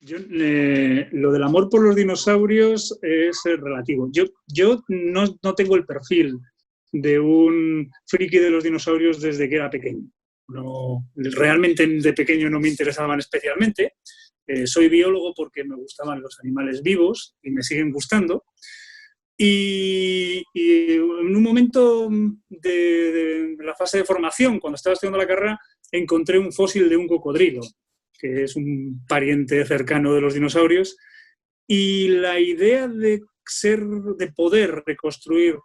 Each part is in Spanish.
Lo del amor por los dinosaurios es relativo. Yo no tengo el perfil de un friki de los dinosaurios desde que era pequeño. No, realmente de pequeño no me interesaban especialmente. Soy biólogo porque me gustaban los animales vivos y me siguen gustando. Y en un momento de la fase de formación, cuando estaba estudiando la carrera, encontré un fósil de un cocodrilo, que es un pariente cercano de los dinosaurios, y la idea de poder reconstruir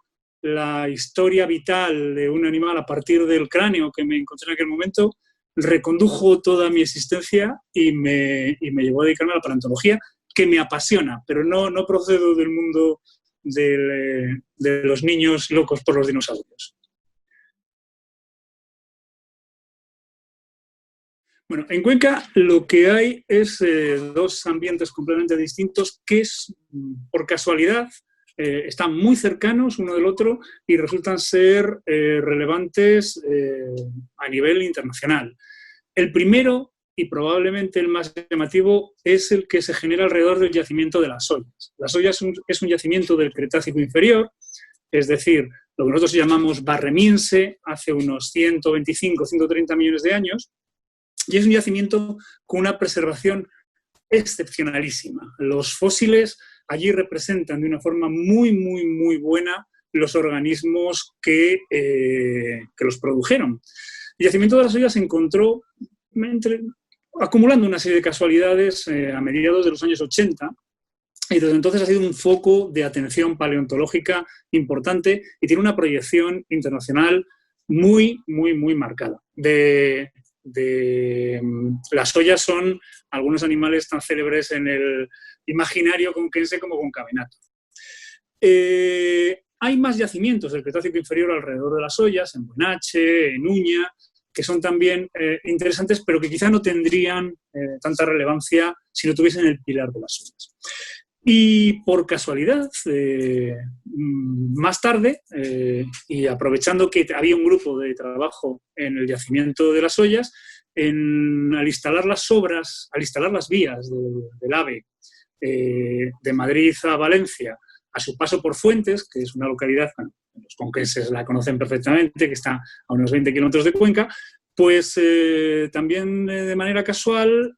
la historia vital de un animal a partir del cráneo que me encontré en aquel momento, recondujo toda mi existencia y me llevó a dedicarme a la paleontología, que me apasiona, pero no procedo del mundo de los niños locos por los dinosaurios. Bueno, en Cuenca lo que hay es dos ambientes completamente distintos que por casualidad están muy cercanos uno del otro y resultan ser relevantes a nivel internacional. El primero, y probablemente el más llamativo, es el que se genera alrededor del yacimiento de las Ollas. Las Ollas es un yacimiento del Cretácico inferior, es decir, lo que nosotros llamamos barremiense, hace unos 125, 130 millones de años, y es un yacimiento con una preservación excepcionalísima. Los fósiles allí representan de una forma muy buena los organismos que los produjeron. El yacimiento de las Ollas se encontró acumulando una serie de casualidades a mediados de los años 80, y desde entonces ha sido un foco de atención paleontológica importante y tiene una proyección internacional muy marcada. Las Ollas son algunos animales tan célebres en el imaginario conquense como Concavenato. Hay más yacimientos del Cretácico inferior alrededor de las Ollas, en Buenache, en Uña, que son también interesantes, pero que quizá no tendrían tanta relevancia si no tuviesen el pilar de las Ollas. Y por casualidad, más tarde, y aprovechando que había un grupo de trabajo en el yacimiento de las Ollas, al instalar las vías del AVE de Madrid a Valencia, a su paso por Fuentes, que es una localidad, bueno, los conquenses la conocen perfectamente, que está a unos 20 kilómetros de Cuenca, pues también de manera casual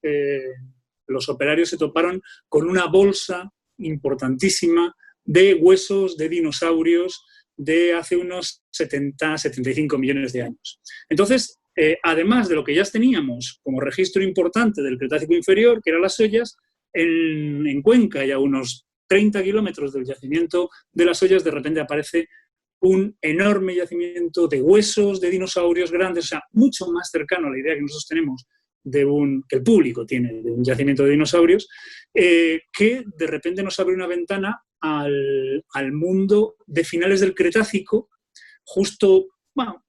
los operarios se toparon con una bolsa importantísima de huesos de dinosaurios de hace unos 70-75 millones de años. Entonces, además de lo que ya teníamos como registro importante del Cretácico inferior, que eran las Ollas, en Cuenca y a unos 30 kilómetros del yacimiento de las Ollas, de repente aparece un enorme yacimiento de huesos de dinosaurios grandes, o sea, mucho más cercano a la idea que nosotros tenemos que el público tiene de un yacimiento de dinosaurios, que de repente nos abre una ventana al mundo de finales del Cretácico, justo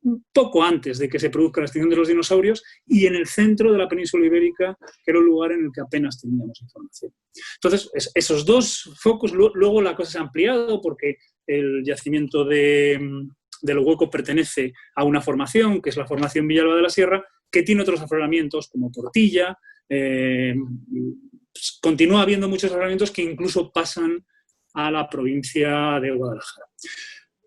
un poco antes de que se produzca la extinción de los dinosaurios, y en el centro de la península ibérica, que era un lugar en el que apenas teníamos información. Entonces, esos dos focos, luego la cosa se ha ampliado porque el yacimiento del Hueco pertenece a una formación, que es la formación Villalba de la Sierra, que tiene otros afloramientos como Portilla. Continúa habiendo muchos afloramientos que incluso pasan a la provincia de Guadalajara.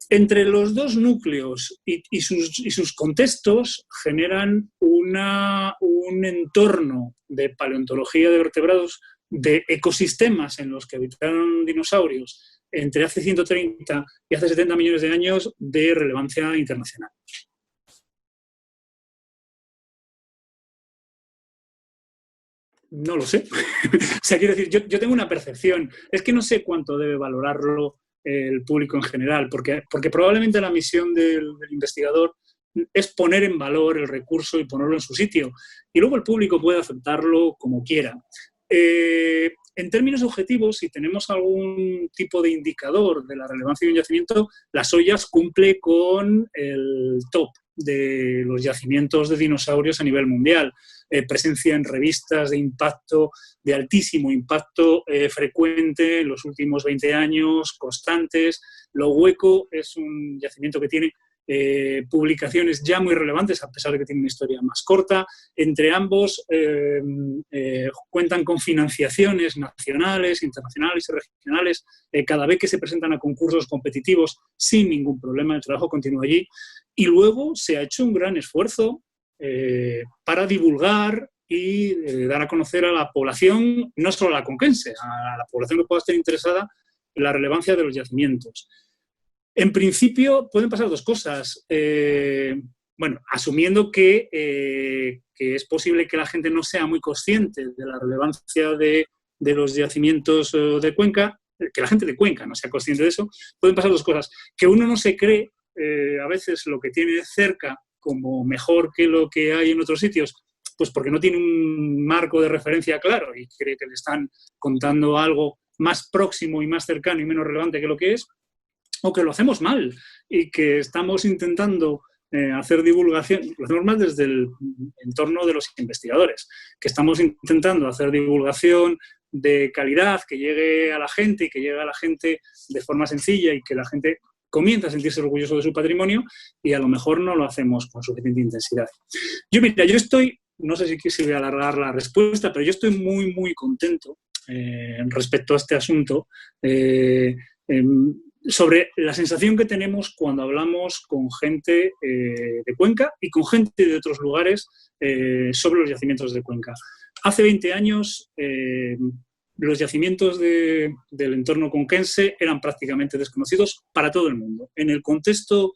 Entre los dos núcleos y sus contextos generan un entorno de paleontología de vertebrados, de ecosistemas en los que habitaron dinosaurios entre hace 130 y hace 70 millones de años, de relevancia internacional. No lo sé. O sea, quiero decir, yo tengo una percepción. Es que no sé cuánto debe valorarlo el público en general, porque probablemente la misión del investigador es poner en valor el recurso y ponerlo en su sitio. Y luego el público puede aceptarlo como quiera. En términos objetivos, si tenemos algún tipo de indicador de la relevancia de un yacimiento, las Ollas cumple con el top de los yacimientos de dinosaurios a nivel mundial. Presencia en revistas de impacto, de altísimo impacto, frecuente en los últimos 20 años, constantes. Lo Hueco es un yacimiento que tiene publicaciones ya muy relevantes, a pesar de que tienen una historia más corta. Entre ambos cuentan con financiaciones nacionales, internacionales y regionales cada vez que se presentan a concursos competitivos sin ningún problema. El trabajo continúa allí. Y luego se ha hecho un gran esfuerzo para divulgar y dar a conocer a la población, no solo a la conquense, a la población que pueda estar interesada en la relevancia de los yacimientos. En principio pueden pasar dos cosas. Bueno, asumiendo que es posible que la gente no sea muy consciente de la relevancia de los yacimientos de Cuenca, que la gente de Cuenca no sea consciente de eso, pueden pasar dos cosas. Que uno no se cree a veces lo que tiene cerca como mejor que lo que hay en otros sitios, pues porque no tiene un marco de referencia claro y cree que le están contando algo más próximo y más cercano y menos relevante que lo que es, o que lo hacemos mal y que estamos intentando hacer divulgación, lo hacemos mal desde el entorno de los investigadores, que estamos intentando hacer divulgación de calidad, que llegue a la gente y que llegue a la gente de forma sencilla y que la gente comienza a sentirse orgulloso de su patrimonio y a lo mejor no lo hacemos con suficiente intensidad. Mira, yo estoy, no sé si voy a alargar la respuesta, pero yo estoy muy, muy contento respecto a este asunto sobre la sensación que tenemos cuando hablamos con gente de Cuenca y con gente de otros lugares sobre los yacimientos de Cuenca. Hace 20 años los yacimientos del entorno conquense eran prácticamente desconocidos para todo el mundo, en el contexto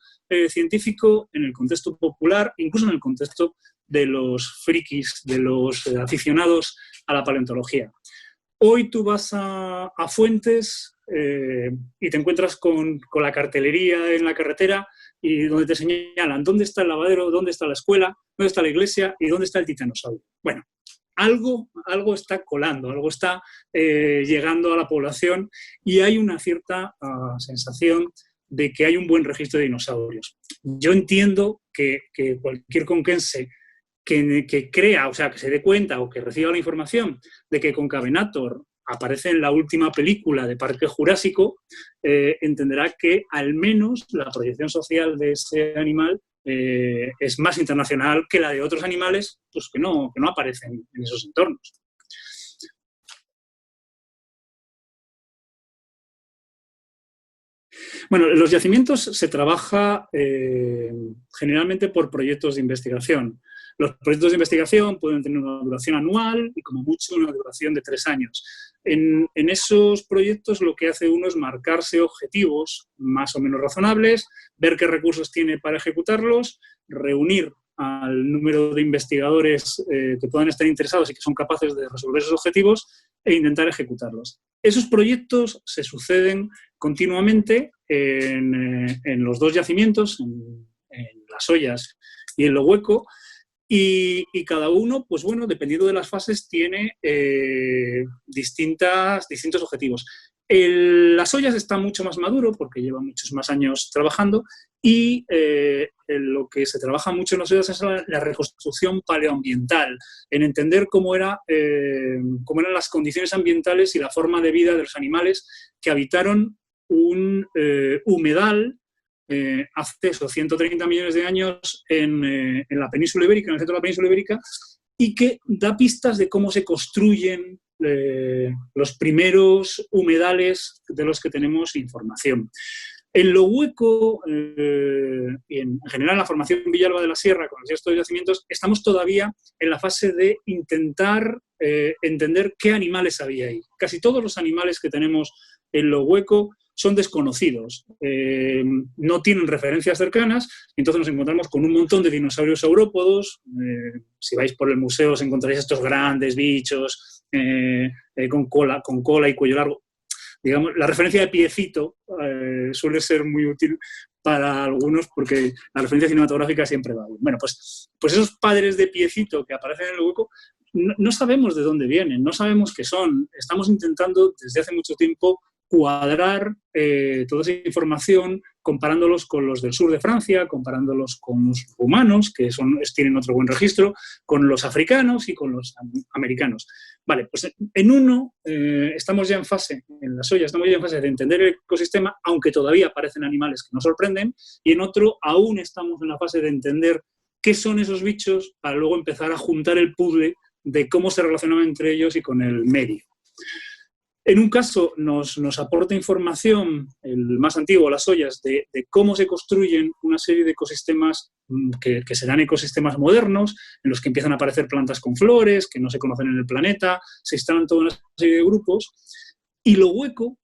científico, en el contexto popular, incluso en el contexto de los frikis, de los aficionados a la paleontología. Hoy tú vas a Fuentes y te encuentras con la cartelería en la carretera y donde te señalan dónde está el lavadero, dónde está la escuela, dónde está la iglesia y dónde está el titanosaurio. Bueno, algo está colando, algo está llegando a la población y hay una cierta sensación de que hay un buen registro de dinosaurios. Yo entiendo que cualquier conquense que crea, o sea, que se dé cuenta o que reciba la información de que Concavenator aparece en la última película de Parque Jurásico, entenderá que al menos la proyección social de ese animal es más internacional que la de otros animales pues, que no aparecen en esos entornos. Bueno, en los yacimientos se trabaja generalmente por proyectos de investigación. Los proyectos de investigación pueden tener una duración anual y como mucho una duración de 3 años. En esos proyectos lo que hace uno es marcarse objetivos más o menos razonables, ver qué recursos tiene para ejecutarlos, reunir al número de investigadores que puedan estar interesados y que son capaces de resolver esos objetivos e intentar ejecutarlos. Esos proyectos se suceden continuamente en los dos yacimientos, en Las Ollas y en Lo Hueco, y cada uno, pues bueno, dependiendo de las fases, tiene distintos objetivos. Las Ollas está mucho más maduro porque lleva muchos más años trabajando y lo que se trabaja mucho en Las Ollas es la reconstrucción paleoambiental, en entender cómo eran las condiciones ambientales y la forma de vida de los animales que habitaron un humedal hace esos 130 millones de años en la península ibérica, en el centro de la península ibérica, y que da pistas de cómo se construyen los primeros humedales de los que tenemos información. En Lo Hueco y en general en la formación Villalba de la Sierra, con estos yacimientos, estamos todavía en la fase de intentar entender qué animales había ahí. Casi todos los animales que tenemos en Lo Hueco son desconocidos, no tienen referencias cercanas, entonces nos encontramos con un montón de dinosaurios saurópodos. Si vais por el museo os encontraréis estos grandes bichos con cola y cuello largo. Digamos, la referencia de piecito suele ser muy útil para algunos porque la referencia cinematográfica siempre va bien. Bueno, pues esos padres de piecito que aparecen en El Hueco no sabemos de dónde vienen, no sabemos qué son. Estamos intentando desde hace mucho tiempo cuadrar toda esa información comparándolos con los del sur de Francia, comparándolos con los rumanos, que tienen otro buen registro, con los africanos y con los americanos. Vale, pues en uno estamos ya en fase, en la soya, estamos ya en fase de entender el ecosistema, aunque todavía aparecen animales que nos sorprenden, y en otro aún estamos en la fase de entender qué son esos bichos para luego empezar a juntar el puzzle de cómo se relacionan entre ellos y con el medio. En un caso nos aporta información, el más antiguo, las ollas, de cómo se construyen una serie de ecosistemas que serán ecosistemas modernos, en los que empiezan a aparecer plantas con flores, que no se conocen en el planeta, se instalan toda una serie de grupos, y lo hueco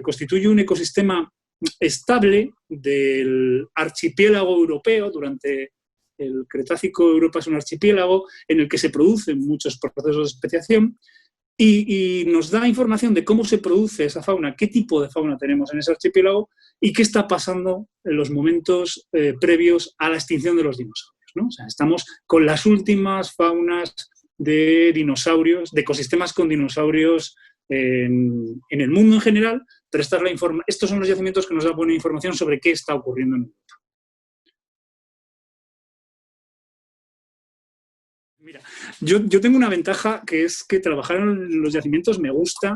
constituye un ecosistema estable del archipiélago europeo. Durante el Cretácico, Europa es un archipiélago en el que se producen muchos procesos de especiación, y nos da información de cómo se produce esa fauna, qué tipo de fauna tenemos en ese archipiélago y qué está pasando en los momentos previos a la extinción de los dinosaurios, ¿no? O sea, estamos con las últimas faunas de dinosaurios, de ecosistemas con dinosaurios en el mundo en general, pero estos son los yacimientos que nos dan buena información sobre qué está ocurriendo en el mundo. Mira, yo tengo una ventaja, que es que trabajar en los yacimientos me gusta,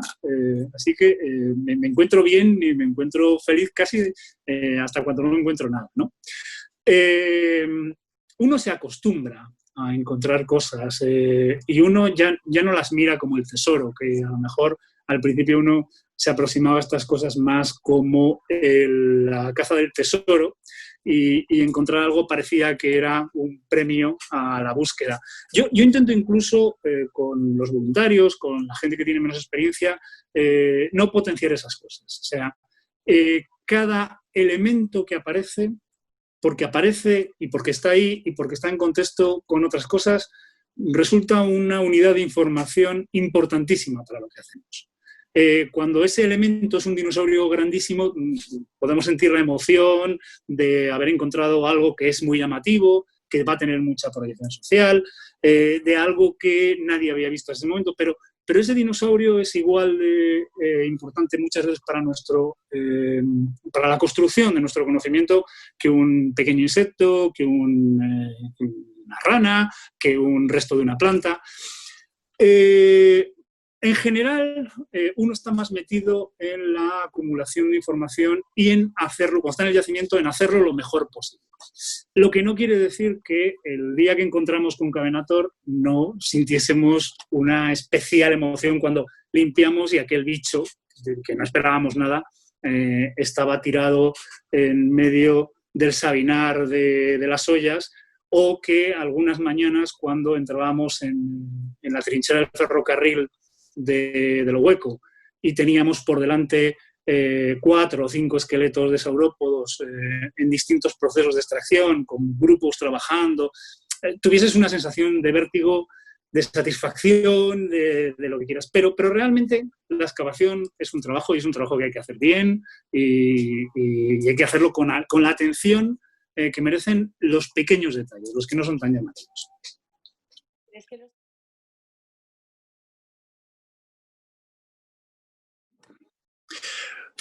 así que me encuentro bien y me encuentro feliz casi hasta cuando no encuentro nada, ¿no? Uno se acostumbra a encontrar cosas y uno ya no las mira como el tesoro, que a lo mejor al principio uno se aproximaba a estas cosas más como la caza del tesoro, y encontrar algo parecía que era un premio a la búsqueda. Yo intento incluso con los voluntarios, con la gente que tiene menos experiencia, no potenciar esas cosas. O sea, cada elemento que aparece, porque aparece y porque está ahí y porque está en contexto con otras cosas, resulta una unidad de información importantísima para lo que hacemos. Cuando ese elemento es un dinosaurio grandísimo, podemos sentir la emoción de haber encontrado algo que es muy llamativo, que va a tener mucha proyección social, de algo que nadie había visto hasta ese momento, pero ese dinosaurio es igual de importante muchas veces para la construcción de nuestro conocimiento que un pequeño insecto, que una rana, que un resto de una planta. En general, uno está más metido en la acumulación de información y en hacerlo, cuando está en el yacimiento, en hacerlo lo mejor posible. Lo que no quiere decir que el día que encontramos con Cavenator no sintiésemos una especial emoción cuando limpiamos y aquel bicho, que no esperábamos nada, estaba tirado en medio del sabinar de las ollas, o que algunas mañanas, cuando entrábamos en la trinchera del ferrocarril de lo hueco y teníamos por delante 4 o 5 esqueletos de saurópodos en distintos procesos de extracción, con grupos trabajando, tuvieses una sensación de vértigo, de satisfacción, de lo que quieras. Pero realmente la excavación es un trabajo, y es un trabajo que hay que hacer bien, y hay que hacerlo con la atención que merecen los pequeños detalles, los que no son tan llamativos.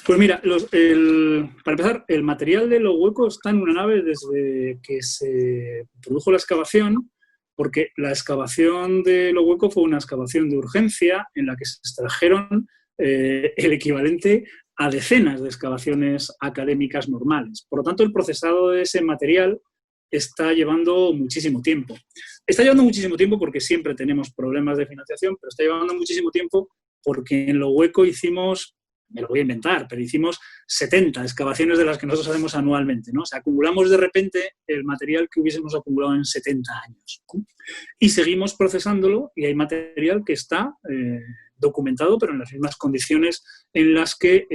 Pues mira, para empezar, el material de lo hueco está en una nave desde que se produjo la excavación, porque la excavación de lo hueco fue una excavación de urgencia en la que se extrajeron el equivalente a decenas de excavaciones académicas normales. Por lo tanto, el procesado de ese material está llevando muchísimo tiempo. Está llevando muchísimo tiempo porque siempre tenemos problemas de financiación, pero está llevando muchísimo tiempo porque en lo hueco hicimos, me lo voy a inventar, pero hicimos 70 excavaciones de las que nosotros hacemos anualmente, ¿no? O sea, acumulamos de repente el material que hubiésemos acumulado en 70 años. Y seguimos procesándolo, y hay material que está documentado, pero en las mismas condiciones en las que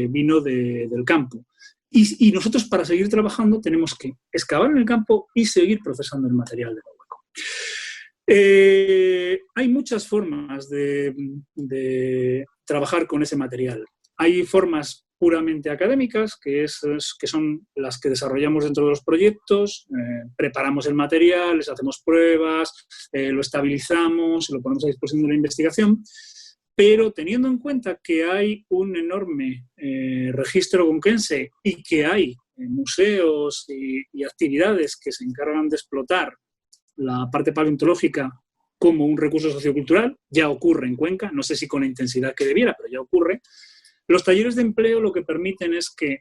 vino del campo. Y nosotros, para seguir trabajando, tenemos que excavar en el campo y seguir procesando el material de lo hueco. Hay muchas formas de trabajar con ese material. Hay formas puramente académicas, que son las que desarrollamos dentro de los proyectos. Preparamos el material, les hacemos pruebas, lo estabilizamos, lo ponemos a disposición de la investigación. pero teniendo en cuenta que hay un enorme registro conquense y que hay museos y actividades que se encargan de explotar la parte paleontológica como un recurso sociocultural, ya ocurre en Cuenca, no sé si con la intensidad que debiera, pero ya ocurre. Los talleres de empleo lo que permiten es que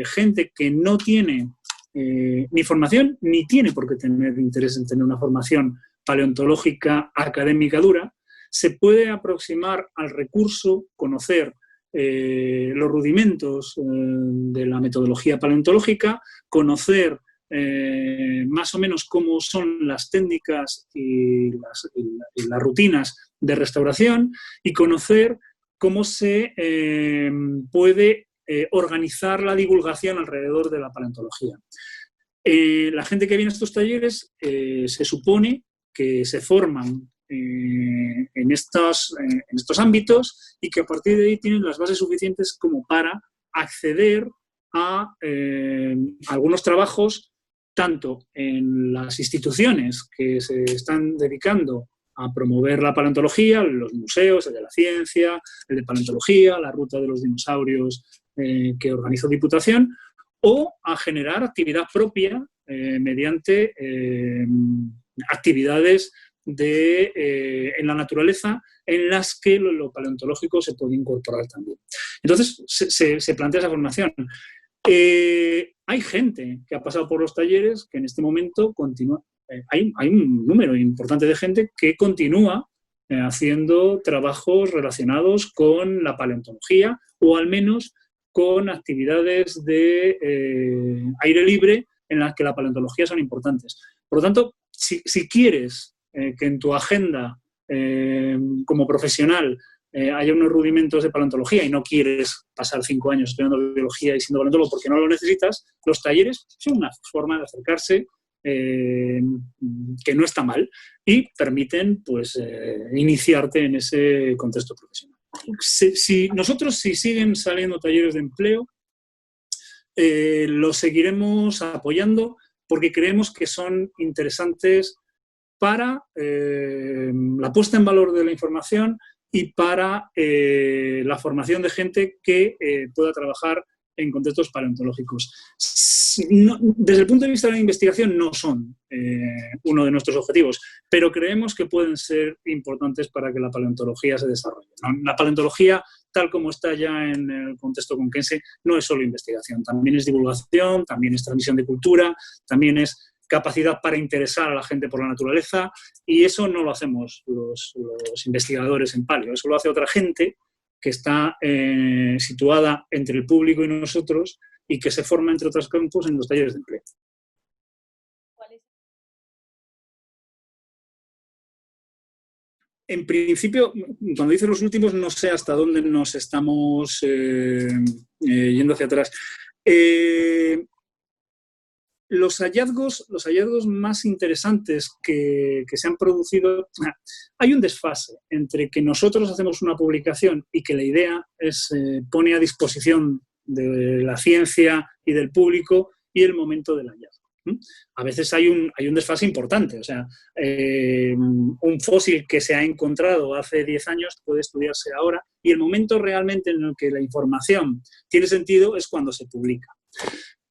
gente que no tiene ni formación, ni tiene por qué tener interés en tener una formación paleontológica académica dura, se puede aproximar al recurso, conocer los rudimentos de la metodología paleontológica, conocer más o menos cómo son las técnicas y las rutinas de restauración y conocer cómo se puede organizar la divulgación alrededor de la paleontología. La gente que viene a estos talleres se supone que se forman en estos ámbitos y que a partir de ahí tienen las bases suficientes como para acceder a algunos trabajos tanto en las instituciones que se están dedicando a promover la paleontología, los museos, el de la ciencia, el de paleontología, la ruta de los dinosaurios que organizó Diputación, o a generar actividad propia mediante actividades en la naturaleza en las que lo paleontológico se puede incorporar también. Entonces, se plantea esa formación. Hay gente que ha pasado por los talleres que en este momento continúa. Hay un número importante de gente que continúa haciendo trabajos relacionados con la paleontología o al menos con actividades de aire libre en las que la paleontología son importantes. Por lo tanto, si quieres que en tu agenda como profesional haya unos rudimentos de paleontología y no quieres pasar 5 años estudiando biología y siendo paleontólogo porque no lo necesitas, los talleres son una forma de acercarse que no está mal y permiten pues, iniciarte en ese contexto profesional. Si siguen saliendo talleres de empleo, los seguiremos apoyando porque creemos que son interesantes para la puesta en valor de la información y para la formación de gente que pueda trabajar en contextos paleontológicos. Desde el punto de vista de la investigación no son uno de nuestros objetivos, pero creemos que pueden ser importantes para que la paleontología se desarrolle. La paleontología, tal como está ya en el contexto conquense, no es solo investigación, también es divulgación, también es transmisión de cultura, también es capacidad para interesar a la gente por la naturaleza, y eso no lo hacemos los investigadores en paleo, eso lo hace otra gente que está situada entre el público y nosotros y que se forma, entre otros campos, en los talleres de empleo. En principio, cuando dice los últimos, no sé hasta dónde nos estamos yendo hacia atrás. Los hallazgos más interesantes que se han producido, hay un desfase entre que nosotros hacemos una publicación y que la idea pone a disposición de la ciencia y del público y el momento del hallazgo. A veces hay un desfase importante, o sea, un fósil que se ha encontrado hace 10 años puede estudiarse ahora y el momento realmente en el que la información tiene sentido es cuando se publica.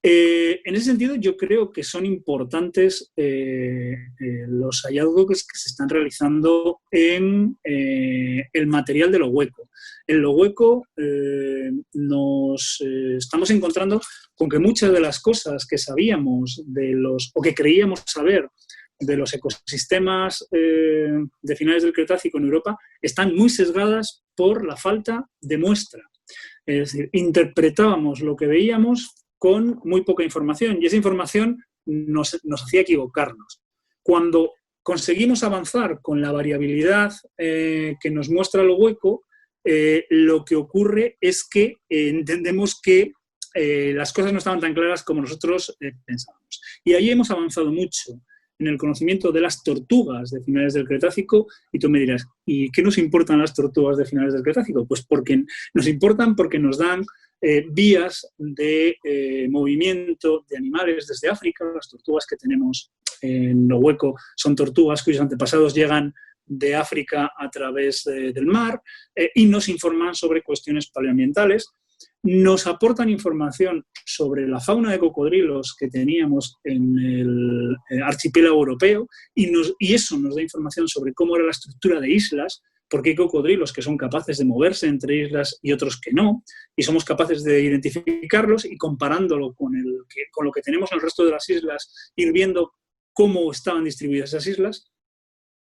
En ese sentido, yo creo que son importantes los hallazgos que se están realizando en el material de lo hueco. En lo hueco nos estamos encontrando con que muchas de las cosas que sabíamos o que creíamos saber de los ecosistemas de finales del Cretácico en Europa están muy sesgadas por la falta de muestra. Es decir, interpretábamos lo que veíamos con muy poca información y esa información nos hacía equivocarnos. Cuando conseguimos avanzar con la variabilidad que nos muestra lo hueco, lo que ocurre es que entendemos que las cosas no estaban tan claras como nosotros pensábamos. Y ahí hemos avanzado mucho en el conocimiento de las tortugas de finales del Cretácico y tú me dirás, ¿y qué nos importan las tortugas de finales del Cretácico? Pues porque nos importan porque nos dan vías de movimiento de animales desde África. Las tortugas que tenemos en lo hueco son tortugas cuyos antepasados llegan de África a través del mar, y nos informan sobre cuestiones paleoambientales. Nos aportan información sobre la fauna de cocodrilos que teníamos en el archipiélago europeo y eso nos da información sobre cómo era la estructura de islas, porque hay cocodrilos que son capaces de moverse entre islas y otros que no, y somos capaces de identificarlos y comparándolo con lo que tenemos en el resto de las islas, ir viendo cómo estaban distribuidas esas islas.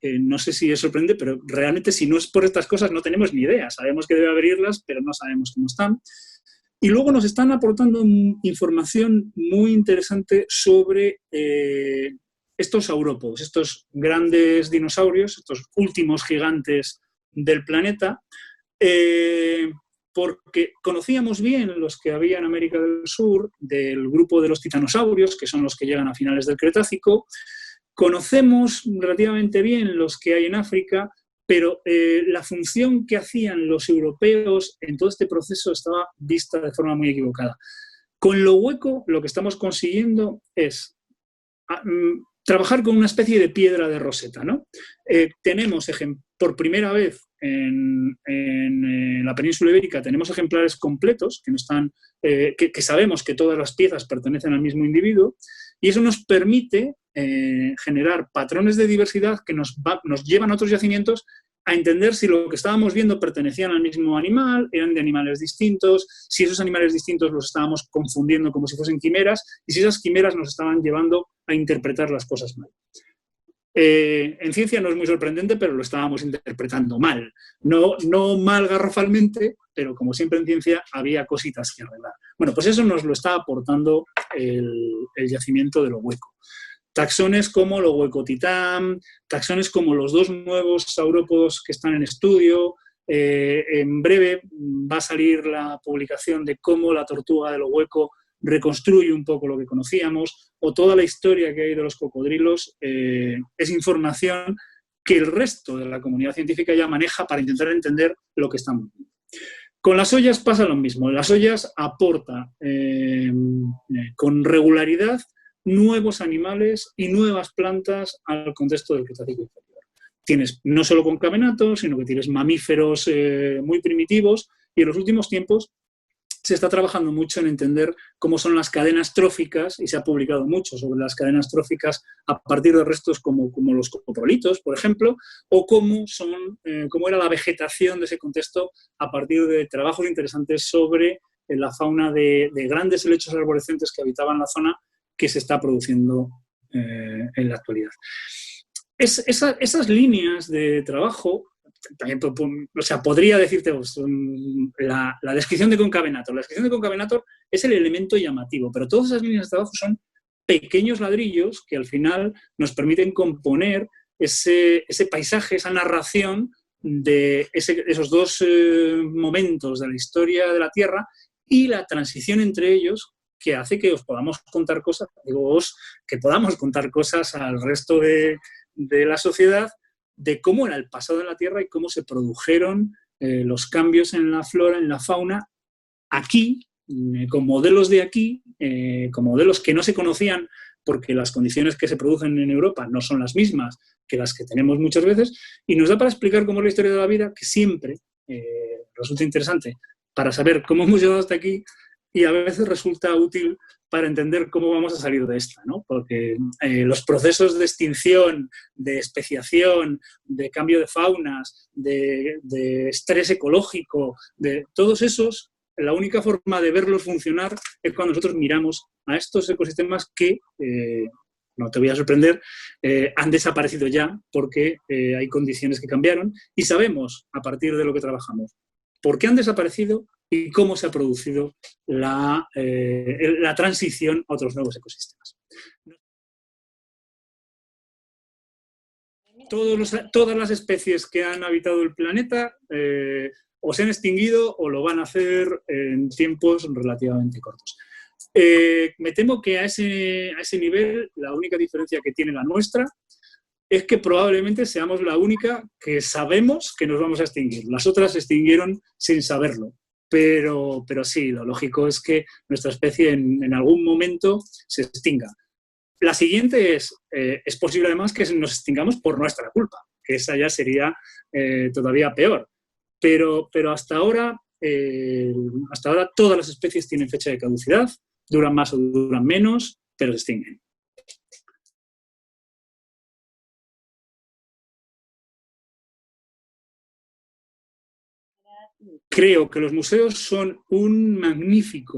No sé si es sorprendente, pero realmente si no es por estas cosas no tenemos ni idea. Sabemos que debe haber islas, pero no sabemos cómo están. Y luego nos están aportando información muy interesante sobre estos saurópodos, estos grandes dinosaurios, estos últimos gigantes del planeta, porque conocíamos bien los que había en América del Sur, del grupo de los titanosaurios, que son los que llegan a finales del Cretácico. Conocemos relativamente bien los que hay en África, pero la función que hacían los europeos en todo este proceso estaba vista de forma muy equivocada. Con lo hueco, lo que estamos consiguiendo es trabajar con una especie de piedra de Rosetta, ¿no? Tenemos, por primera vez en la península ibérica, tenemos ejemplares completos que, no están, que sabemos que todas las piezas pertenecen al mismo individuo, y eso nos permite generar patrones de diversidad que nos llevan a otros yacimientos a entender si lo que estábamos viendo pertenecían al mismo animal, eran de animales distintos, si esos animales distintos los estábamos confundiendo como si fuesen quimeras, y si esas quimeras nos estaban llevando a interpretar las cosas mal. En ciencia no es muy sorprendente, pero lo estábamos interpretando mal. No mal garrafalmente, pero como siempre en ciencia había cositas que arreglar. Bueno, pues eso nos lo está aportando el yacimiento de lo hueco. Taxones como lo huecotitán, taxones como los dos nuevos saurópodos que están en estudio. En breve va a salir la publicación de cómo la tortuga de lo hueco reconstruye un poco lo que conocíamos, o toda la historia que hay de los cocodrilos es información que el resto de la comunidad científica ya maneja para intentar entender lo que estamos viendo. Con las ollas pasa lo mismo. Las ollas aporta con regularidad nuevos animales y nuevas plantas al contexto del Cretácico inferior. Tienes no solo concavenatos, sino que tienes mamíferos muy primitivos, y en los últimos tiempos se está trabajando mucho en entender cómo son las cadenas tróficas, y se ha publicado mucho sobre las cadenas tróficas a partir de restos como los coprolitos, por ejemplo, o cómo era la vegetación de ese contexto a partir de trabajos interesantes sobre la fauna de grandes helechos arborescentes que habitaban la zona, que se está produciendo en la actualidad. Esas líneas de trabajo, también, o sea, podría decirte la descripción de concavenator. La descripción de concavenator es el elemento llamativo, pero todas esas líneas de trabajo son pequeños ladrillos que al final nos permiten componer ese paisaje, esa narración de esos dos momentos de la historia de la Tierra y la transición entre ellos, que hace que os podamos contar cosas, que podamos contar cosas al resto de la sociedad de cómo era el pasado de la Tierra y cómo se produjeron los cambios en la flora, en la fauna, aquí, con modelos de aquí, con modelos que no se conocían porque las condiciones que se producen en Europa no son las mismas que las que tenemos muchas veces, y nos da para explicar cómo es la historia de la vida, que siempre resulta interesante para saber cómo hemos llegado hasta aquí, y a veces resulta útil para entender cómo vamos a salir de esta, ¿no? Porque los procesos de extinción, de especiación, de cambio de faunas, de estrés ecológico, de todos esos, la única forma de verlos funcionar es cuando nosotros miramos a estos ecosistemas que, no te voy a sorprender, han desaparecido ya porque hay condiciones que cambiaron, y sabemos, a partir de lo que trabajamos, por qué han desaparecido y cómo se ha producido la transición a otros nuevos ecosistemas. Todas las especies que han habitado el planeta o se han extinguido o lo van a hacer en tiempos relativamente cortos. Me temo que a ese nivel la única diferencia que tiene la nuestra es que probablemente seamos la única que sabemos que nos vamos a extinguir. Las otras se extinguieron sin saberlo. Pero sí, lo lógico es que nuestra especie en algún momento se extinga. La siguiente es posible además que nos extingamos por nuestra culpa, que esa ya sería todavía peor. Pero hasta ahora todas las especies tienen fecha de caducidad, duran más o duran menos, pero se extinguen. Creo que los museos son una magnífica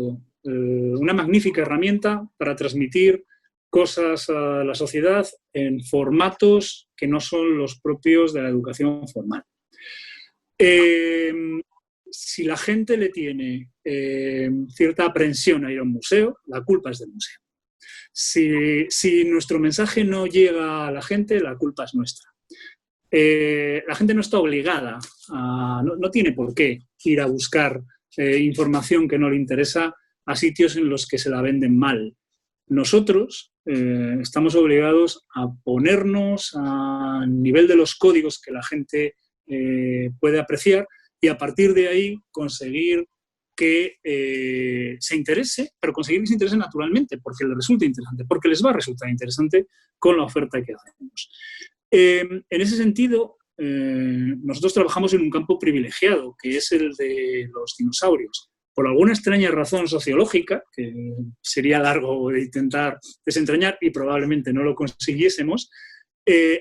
herramienta para transmitir cosas a la sociedad en formatos que no son los propios de la educación formal. Si la gente le tiene cierta aprensión a ir a un museo, la culpa es del museo. Si nuestro mensaje no llega a la gente, la culpa es nuestra. La gente no está obligada, no tiene por qué ir a buscar información que no le interesa a sitios en los que se la venden mal. Nosotros estamos obligados a ponernos al nivel de los códigos que la gente puede apreciar y a partir de ahí conseguir que se interese, pero conseguir que se interese naturalmente, porque les resulta interesante, porque les va a resultar interesante con la oferta que hacemos. En ese sentido, nosotros trabajamos en un campo privilegiado, que es el de los dinosaurios. Por alguna extraña razón sociológica, que sería largo de intentar desentrañar y probablemente no lo consiguiésemos,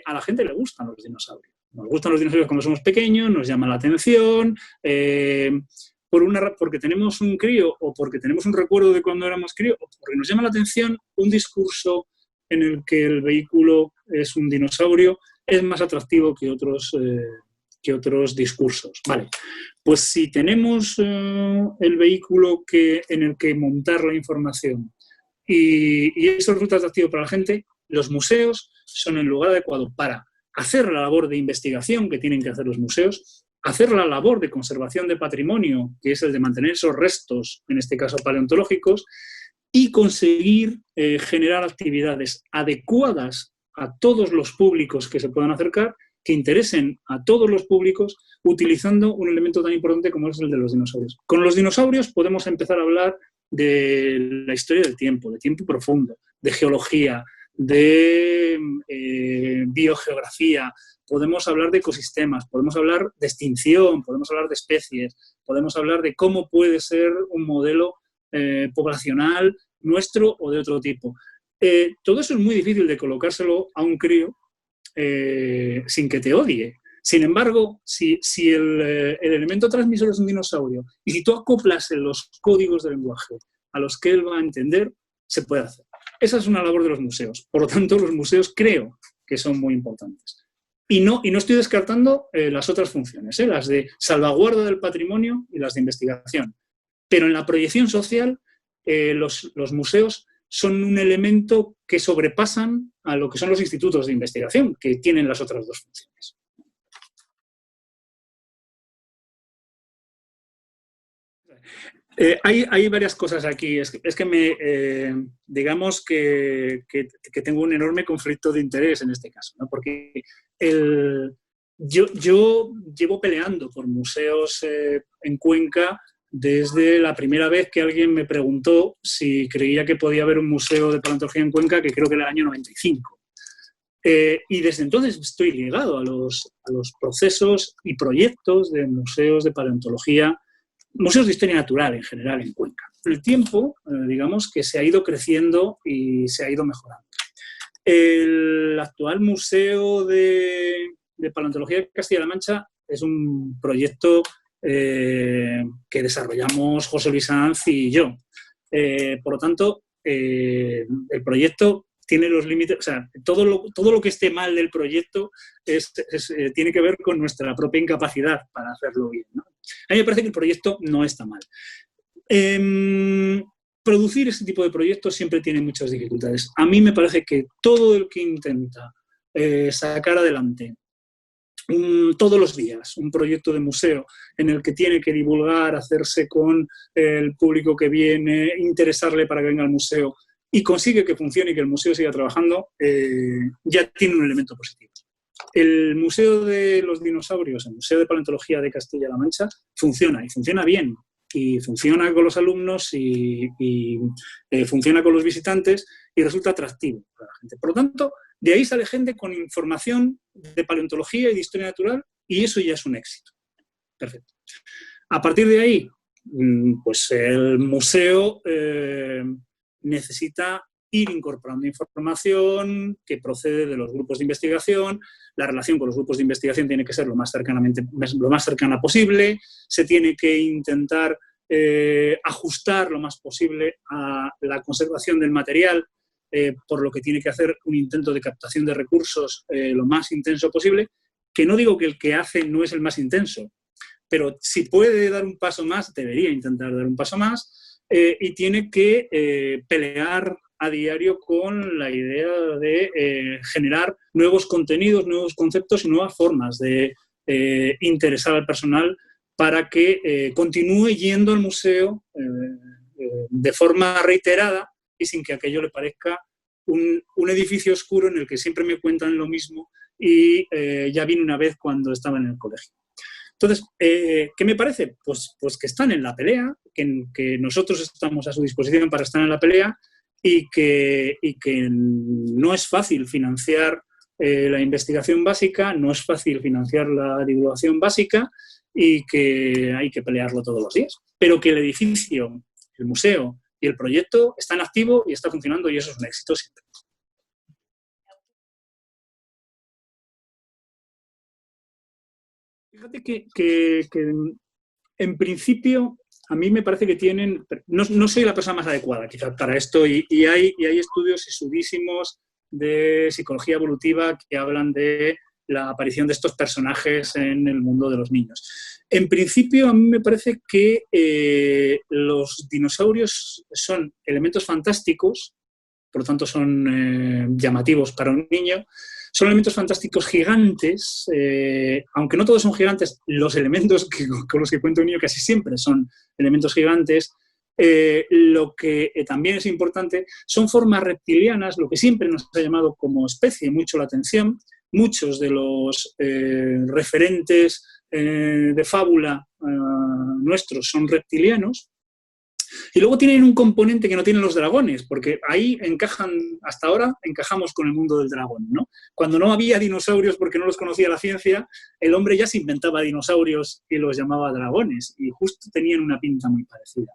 a la gente le gustan los dinosaurios. Nos gustan los dinosaurios cuando somos pequeños, nos llama la atención, porque tenemos un crío o porque tenemos un recuerdo de cuando éramos crío, o porque nos llama la atención un discurso en el que el vehículo es un dinosaurio, es más atractivo que otros discursos. Vale, pues si tenemos el vehículo en el que montar la información y eso resulta atractivo para la gente, los museos son el lugar adecuado para hacer la labor de investigación que tienen que hacer los museos, hacer la labor de conservación de patrimonio, que es el de mantener esos restos, en este caso paleontológicos, y conseguir generar actividades adecuadas a todos los públicos que se puedan acercar, que interesen a todos los públicos, utilizando un elemento tan importante como es el de los dinosaurios. Con los dinosaurios podemos empezar a hablar de la historia del tiempo, de tiempo profundo, de geología, de biogeografía, podemos hablar de ecosistemas, podemos hablar de extinción, podemos hablar de especies, podemos hablar de cómo puede ser un modelo poblacional nuestro o de otro tipo. Todo eso es muy difícil de colocárselo a un crío sin que te odie. Sin embargo, si el elemento transmisor es un dinosaurio y si tú acoplas los códigos del lenguaje a los que él va a entender, se puede hacer. Esa es una labor de los museos. Por lo tanto, los museos creo que son muy importantes. Y no estoy descartando las otras funciones, las de salvaguarda del patrimonio y las de investigación. Pero en la proyección social, los museos son un elemento que sobrepasan a lo que son los institutos de investigación, que tienen las otras dos funciones. Hay varias cosas aquí. Es que digamos que tengo un enorme conflicto de interés en este caso, ¿no? Porque yo llevo peleando por museos en Cuenca desde la primera vez que alguien me preguntó si creía que podía haber un museo de paleontología en Cuenca, que creo que era el año 95. Y desde entonces estoy ligado a los procesos y proyectos de museos de paleontología, museos de historia natural en general en Cuenca. El tiempo, digamos, que se ha ido creciendo y se ha ido mejorando. El actual Museo de Paleontología de Castilla-La Mancha es un proyecto que desarrollamos José Luis Sanz y yo. Por lo tanto, el proyecto tiene los límites, o sea, todo lo que esté mal del proyecto tiene que ver con nuestra propia incapacidad para hacerlo bien, ¿no? A mí me parece que el proyecto no está mal. Producir ese tipo de proyectos siempre tiene muchas dificultades. A mí me parece que todo el que intenta sacar adelante todos los días un proyecto de museo en el que tiene que divulgar, hacerse con el público que viene, interesarle para que venga al museo y consigue que funcione y que el museo siga trabajando, ya tiene un elemento positivo. El Museo de los Dinosaurios, el Museo de Paleontología de Castilla-La Mancha, funciona y funciona bien. Y funciona con los alumnos y funciona con los visitantes y resulta atractivo para la gente. Por lo tanto, De ahí sale gente con información de paleontología y de historia natural, y eso ya es un éxito. Perfecto. A partir de ahí, pues el museo necesita ir incorporando información que procede de los grupos de investigación. La relación con los grupos de investigación tiene que ser lo más cercana posible. Se tiene que intentar ajustar lo más posible a la conservación del material, por lo que tiene que hacer un intento de captación de recursos lo más intenso posible, que no digo que el que hace no es el más intenso, pero si puede dar un paso más, debería intentar dar un paso más, y tiene que pelear a diario con la idea de generar nuevos contenidos, nuevos conceptos y nuevas formas de interesar al personal para que continúe yendo al museo de forma reiterada y sin que aquello le parezca un edificio oscuro en el que siempre me cuentan lo mismo y ya vine una vez cuando estaba en el colegio. Entonces, ¿qué me parece? Pues que están en la pelea, que nosotros estamos a su disposición para estar en la pelea y que no es fácil financiar la investigación básica, no es fácil financiar la divulgación básica y que hay que pelearlo todos los días. Pero que el edificio, el museo y el proyecto están activos y está funcionando y eso es un éxito siempre. Fíjate que en principio a mí me parece que tienen... No soy la persona más adecuada quizás para esto y hay estudios sesudísimos de psicología evolutiva que hablan de la aparición de estos personajes en el mundo de los niños. En principio a mí me parece que los dinosaurios son elementos fantásticos, por lo tanto son llamativos para un niño. Son elementos fantásticos gigantes, aunque no todos son gigantes, los elementos con los que cuenta un niño casi siempre son elementos gigantes. Lo que también es importante son formas reptilianas, lo que siempre nos ha llamado como especie mucho la atención. Muchos de los referentes de fábula nuestros son reptilianos. Y luego tienen un componente que no tienen los dragones, porque ahí hasta ahora encajamos con el mundo del dragón, ¿no? Cuando no había dinosaurios porque no los conocía la ciencia, el hombre ya se inventaba dinosaurios y los llamaba dragones, y justo tenían una pinta muy parecida.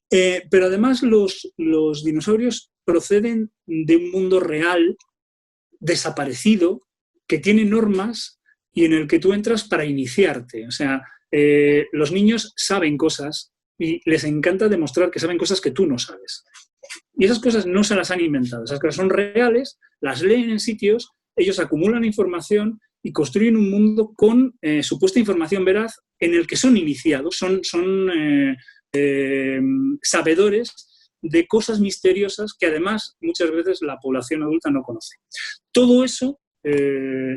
Pero además los dinosaurios proceden de un mundo real, desaparecido, que tiene normas y en el que tú entras para iniciarte. O sea, los niños saben cosas y les encanta demostrar que saben cosas que tú no sabes. Y esas cosas no se las han inventado, esas cosas son reales, las leen en sitios, ellos acumulan información y construyen un mundo con supuesta información veraz en el que son iniciados, son sabedores de cosas misteriosas que además muchas veces la población adulta no conoce. Todo eso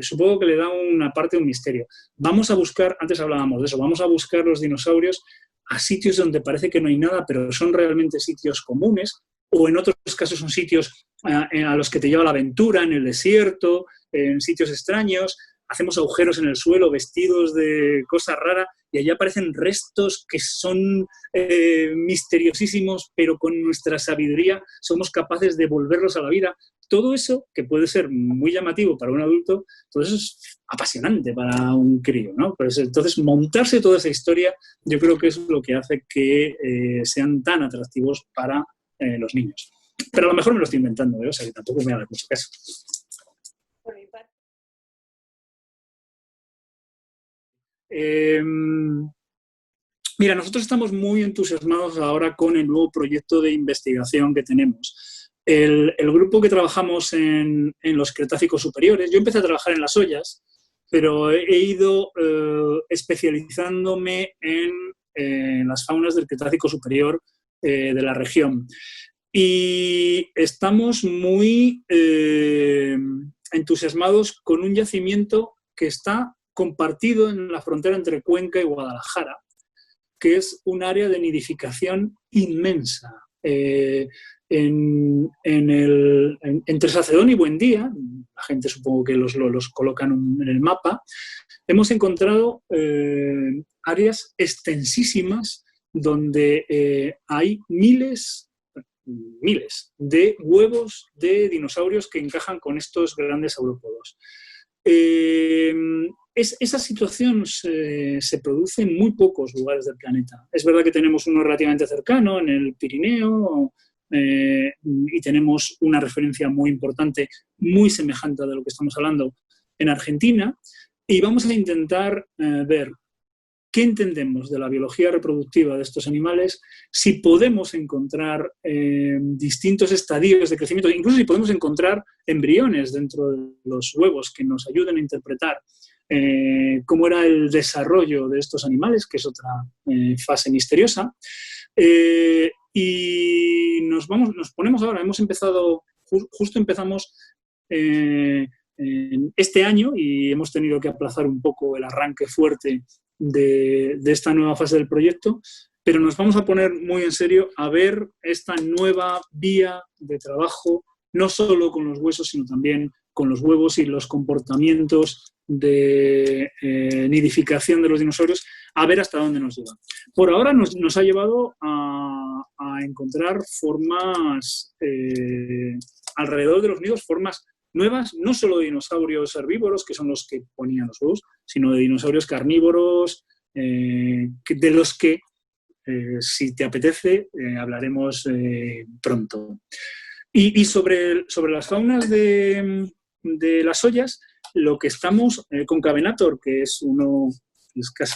supongo que le da una parte de un misterio. Vamos a buscar, antes hablábamos de eso, vamos a buscar los dinosaurios a sitios donde parece que no hay nada, pero son realmente sitios comunes, o en otros casos son sitios a los que te lleva la aventura, en el desierto, en sitios extraños. Hacemos agujeros en el suelo vestidos de cosas raras y allí aparecen restos que son misteriosísimos, pero con nuestra sabiduría somos capaces de volverlos a la vida. Todo eso, que puede ser muy llamativo para un adulto, todo eso es apasionante para un crío, ¿no? Pues entonces, montarse toda esa historia yo creo que es lo que hace que sean tan atractivos para los niños. Pero a lo mejor me lo estoy inventando, ¿eh? O sea que tampoco me haga mucho caso. Mira, nosotros estamos muy entusiasmados ahora con el nuevo proyecto de investigación que tenemos. El grupo que trabajamos en los Cretácicos superiores, yo empecé a trabajar en las Ollas, pero he ido especializándome en las faunas del Cretácico superior de la región. Y estamos muy entusiasmados con un yacimiento que está compartido en la frontera entre Cuenca y Guadalajara, que es un área de nidificación inmensa. Entre Sacedón y Buendía, la gente supongo que los colocan en el mapa, hemos encontrado áreas extensísimas donde hay miles, miles de huevos de dinosaurios que encajan con estos grandes saurópodos. Esa situación se produce en muy pocos lugares del planeta. Es verdad que tenemos uno relativamente cercano, en el Pirineo, y tenemos una referencia muy importante, muy semejante a de lo que estamos hablando, en Argentina, y vamos a intentar ver qué entendemos de la biología reproductiva de estos animales, si podemos encontrar distintos estadios de crecimiento, incluso si podemos encontrar embriones dentro de los huevos que nos ayuden a interpretar cómo era el desarrollo de estos animales, que es otra fase misteriosa. Y nos ponemos ahora, hemos empezado, justo empezamos este año y hemos tenido que aplazar un poco el arranque fuerte de esta nueva fase del proyecto, pero nos vamos a poner muy en serio a ver esta nueva vía de trabajo, no solo con los huesos, sino también con los huevos y los comportamientos de nidificación de los dinosaurios, a ver hasta dónde nos lleva. Por ahora nos ha llevado a encontrar formas alrededor de los nidos, formas nuevas, no solo de dinosaurios herbívoros, que son los que ponían los huevos, sino de dinosaurios carnívoros, de los que, si te apetece, hablaremos pronto. Y sobre las faunas de las ollas, lo que estamos, Concavenator, que es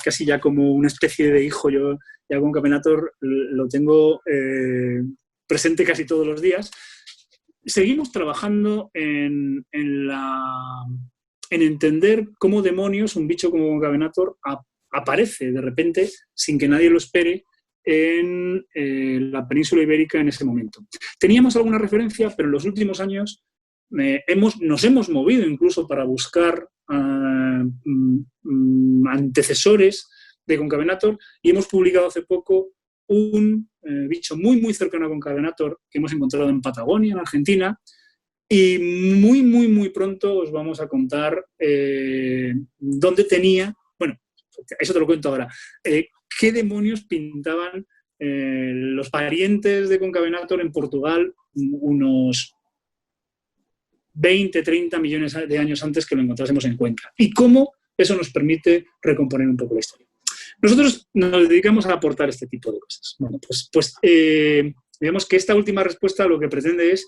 casi ya como una especie de hijo, yo ya Concavenator lo tengo presente casi todos los días. Seguimos trabajando en entender cómo demonios un bicho como Concavenator aparece de repente, sin que nadie lo espere, en la península ibérica en ese momento. Teníamos alguna referencia, pero en los últimos años nos hemos movido incluso para buscar antecesores de Concavenator y hemos publicado hace poco un bicho muy, muy cercano a Concavenator que hemos encontrado en Patagonia, en Argentina, y muy, muy, muy pronto os vamos a contar dónde tenía, bueno, eso te lo cuento ahora, qué demonios pintaban los parientes de Concavenator en Portugal unos 20, 30 millones de años antes que lo encontrásemos en Cuenca, y cómo eso nos permite recomponer un poco la historia. Nosotros nos dedicamos a aportar este tipo de cosas. Bueno, pues digamos que esta última respuesta lo que pretende es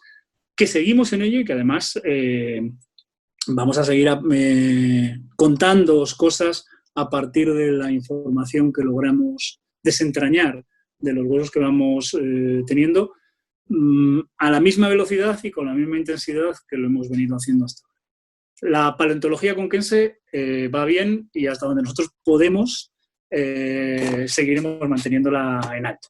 que seguimos en ello y que además vamos a seguir contándoos cosas a partir de la información que logramos desentrañar de los huesos que vamos teniendo a la misma velocidad y con la misma intensidad que lo hemos venido haciendo hasta ahora. La paleontología conquense va bien y hasta donde nosotros podemos seguiremos manteniéndola en alto.